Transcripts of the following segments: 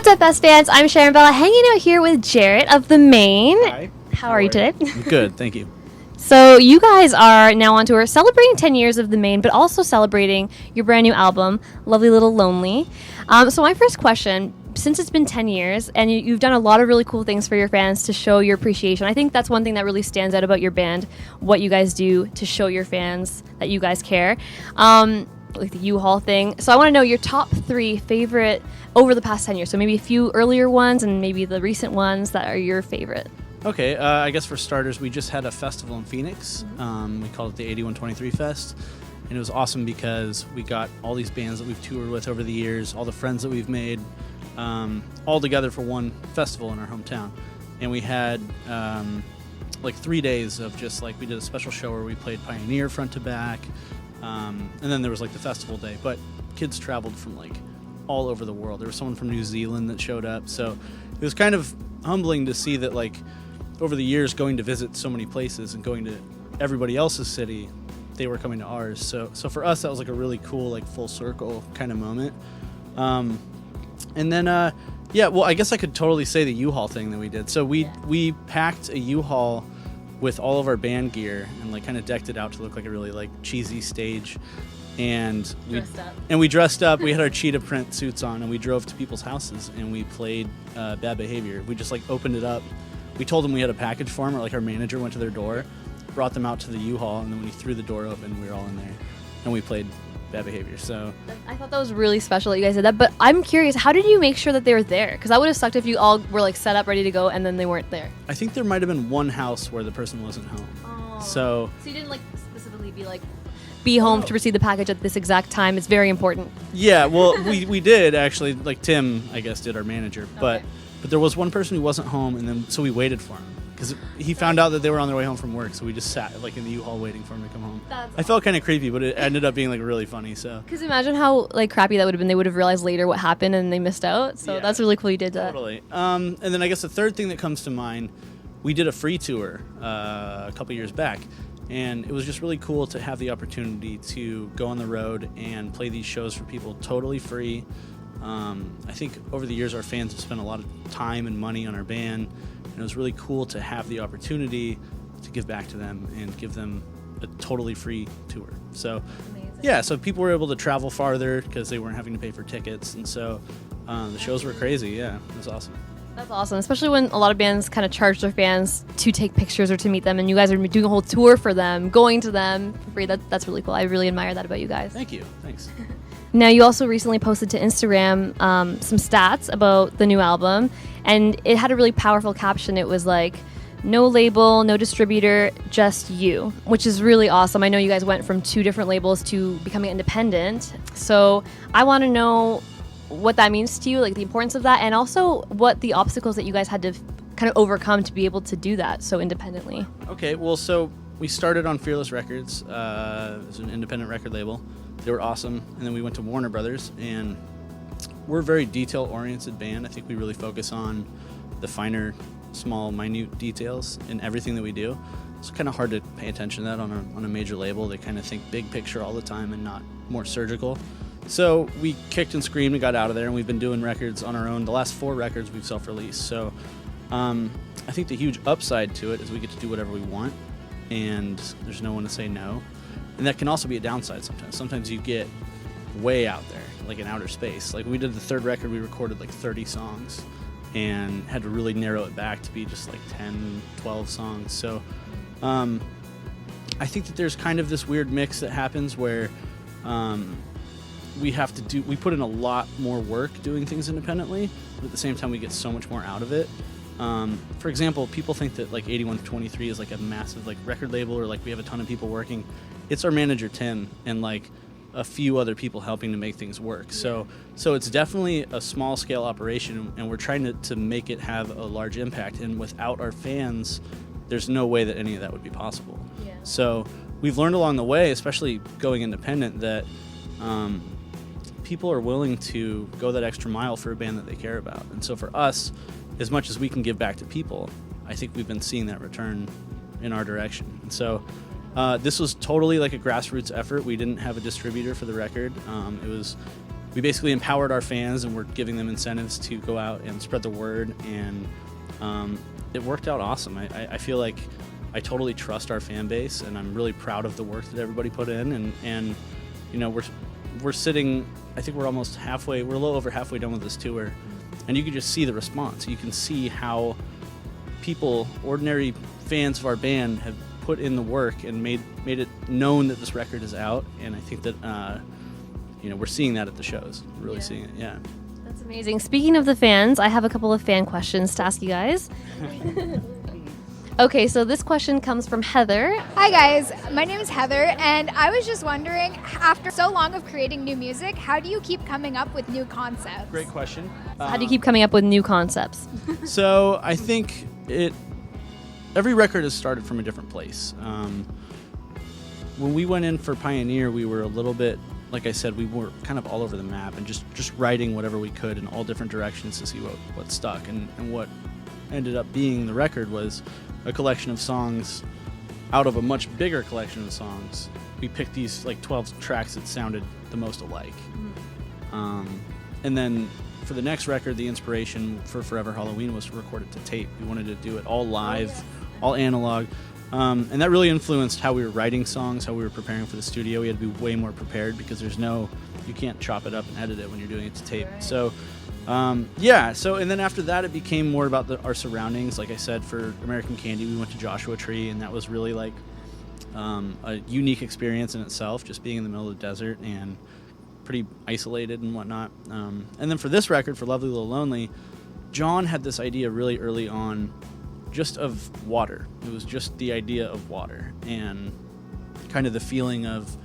What's up, best fans? I'm Sharon Bhella, hanging out here with Jared of the Maine. Hi. How are you today? Good, thank you. So you guys are now on tour celebrating 10 years of the Maine, but also celebrating your brand new album, Lovely Little Lonely. So my first question, since it's been 10 years and you've done a lot of really cool things for your fans to show your appreciation, I think that's one thing that really stands out about your band, what you guys do to show your fans that you guys care. Like the U-Haul thing. So I want to know your top 3 favorite over the past 10 years. So maybe a few earlier ones and maybe the recent ones that are your favorite. Okay, I guess for starters, we just had a festival in Phoenix. We called it the 8123 Fest. And it was awesome because we got all these bands that we've toured with over the years, all the friends that we've made, all together for one festival in our hometown. And we had like 3 days of just like, we did a special show where we played Pioneer front to back. And then there was like the festival day, but kids traveled from like all over the world. There was someone from New Zealand that showed up. So it was kind of humbling to see that like over the years going to visit so many places and going to everybody else's city, they were coming to ours. So for us, that was like a really cool, like full circle kind of moment. And then, yeah, well, I guess I could totally say the U-Haul thing that we did. So we packed a U-Haul with all of our band gear and like kind of decked it out to look like a really like cheesy stage. And we dressed up. We had our cheetah print suits on and we drove to people's houses and we played Bad Behavior. We just like opened it up. We told them we had a package for them, or like our manager went to their door, brought them out to the U-Haul, and then when he threw the door open, we were all in there and we played Bad Behavior. So I thought that was really special that you guys did that, but I'm curious, how did you make sure that they were there? Because that would have sucked if you all were like set up, ready to go, and then they weren't there. I think there might have been one house where the person wasn't home. Oh. So you didn't like specifically be home to receive the package at this exact time. It's very important. Yeah, well, we did actually, like Tim, I guess, did our manager, but there was one person who wasn't home, and then so we waited for him because he found out that they were on their way home from work, so we just sat like in the U-Haul waiting for him to come home. I felt kind of creepy, but it ended up being like really funny. So because imagine how like crappy that would have been. They would have realized later what happened and they missed out. So yeah, that's really cool you did that. Totally. And then I guess the third thing that comes to mind, we did a free tour a couple years back. And it was just really cool to have the opportunity to go on the road and play these shows for people totally free. I think over the years our fans have spent a lot of time and money on our band, and it was really cool to have the opportunity to give back to them and give them a totally free tour. So yeah, so people were able to travel farther because they weren't having to pay for tickets, and so the shows were crazy. Yeah, it was awesome. That's awesome, especially when a lot of bands kind of charge their fans to take pictures or to meet them, and you guys are doing a whole tour for them, going to them for free. That's really cool. I really admire that about you guys. Thank you. Thanks. Now, you also recently posted to Instagram some stats about the new album, and it had a really powerful caption. It was like, no label, no distributor, just you, which is really awesome. I know you guys went from 2 different labels to becoming independent, so I want to know what that means to you, like the importance of that, and also what the obstacles that you guys had to kind of overcome to be able to do that so independently. Okay, well, so we started on Fearless Records. It was an independent record label. They were awesome. And then we went to Warner Brothers, and we're a very detail-oriented band. I think we really focus on the finer, small, minute details in everything that we do. It's kind of hard to pay attention to that on a major label. They kind of think big picture all the time and not more surgical. So we kicked and screamed and got out of there, and we've been doing records on our own. The last 4 records we've self-released. So I think the huge upside to it is we get to do whatever we want, and there's no one to say no. And that can also be a downside sometimes. Sometimes you get way out there, like in outer space. Like we did the 3rd record, we recorded like 30 songs and had to really narrow it back to be just like 10, 12 songs. So I think that there's kind of this weird mix that happens where we put in a lot more work doing things independently, but at the same time we get so much more out of it. For example, people think that like 8123 is like a massive like record label, or like we have a ton of people working. It's our manager Tim and like a few other people helping to make things work. So it's definitely a small scale operation, and we're trying to make it have a large impact. And without our fans, there's no way that any of that would be possible. Yeah. So we've learned along the way, especially going independent, that people are willing to go that extra mile for a band that they care about. And so for us, as much as we can give back to people, I think we've been seeing that return in our direction. And so this was totally like a grassroots effort. We didn't have a distributor for the record. we basically empowered our fans, and we're giving them incentives to go out and spread the word, and it worked out awesome. I feel like I totally trust our fan base, and I'm really proud of the work that everybody put in, and you know, we're sitting, I think we're almost halfway, we're a little over halfway done with this tour, and you can just see the response. You can see how people, ordinary fans of our band, have put in the work and made it known that this record is out, and I think that you know, we're seeing that at the shows. We're really seeing it. Yeah. That's amazing. Speaking of the fans, I have a couple of fan questions to ask you guys. Okay, so this question comes from Heather. Hi guys, my name is Heather, and I was just wondering, after so long of creating new music, how do you keep coming up with new concepts? Great question. How do you keep coming up with new concepts? So I think every record has started from a different place. When we went in for Pioneer, we were a little bit, like I said, we were kind of all over the map and just writing whatever we could in all different directions to see what stuck. And what ended up being the record was a collection of songs out of a much bigger collection of songs. We picked these like 12 tracks that sounded the most alike. And then for the next record, the inspiration for Forever Halloween was to record it to tape. We wanted to do it all live, all analog. And that really influenced how we were writing songs, how we were preparing for the studio. We had to be way more prepared because you can't chop it up and edit it when you're doing it to tape. So and then after that, it became more about our surroundings. Like I said, for American Candy, we went to Joshua Tree, and that was really like a unique experience in itself, just being in the middle of the desert and pretty isolated and whatnot. And then for this record, for Lovely Little Lonely, John had this idea really early on just of water. It was just the idea of water and kind of the feeling of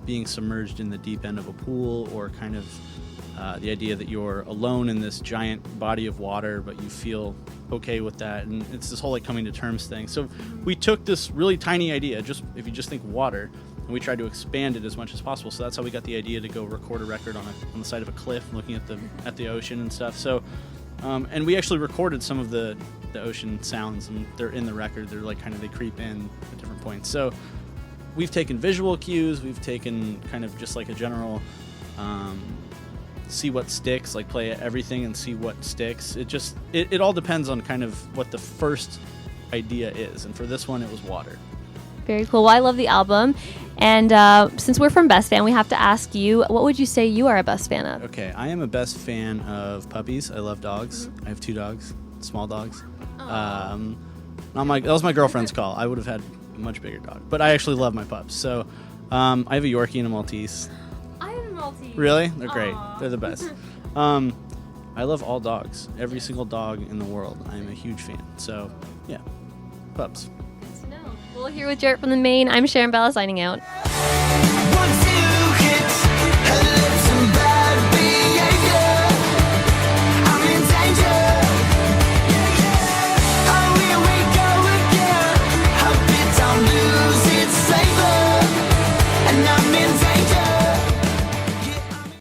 being submerged in the deep end of a pool, or kind of the idea that you're alone in this giant body of water, but you feel okay with that. And it's this whole like coming to terms thing. So we took this really tiny idea, just if you just think water, and we tried to expand it as much as possible. So that's how we got the idea to go record a record on the side of a cliff, looking at the ocean and stuff. So and we actually recorded some of the ocean sounds, and they're in the record. They're like kind of, they creep in at different points. So we've taken visual cues, we've taken kind of just like a general see what sticks, like play everything and see what sticks. It all depends on kind of what the first idea is, and for this one it was water. Very cool. Well, I love the album, and since we're from Best Fan, we have to ask you, what would you say you are a best fan of? Okay, I am a best fan of puppies. I love dogs. I have 2 dogs, small dogs. That was my girlfriend's call. I would have had a much bigger dog, but I actually love my pups. So I have a Yorkie and a Maltese. I have a Maltese. Really? They're great. Aww. They're the best. I love all dogs. Every single dog in the world. I'm a huge fan. So, yeah, pups. Good to know. Well, here with Jared from the Maine, I'm Sharon Bhella signing out.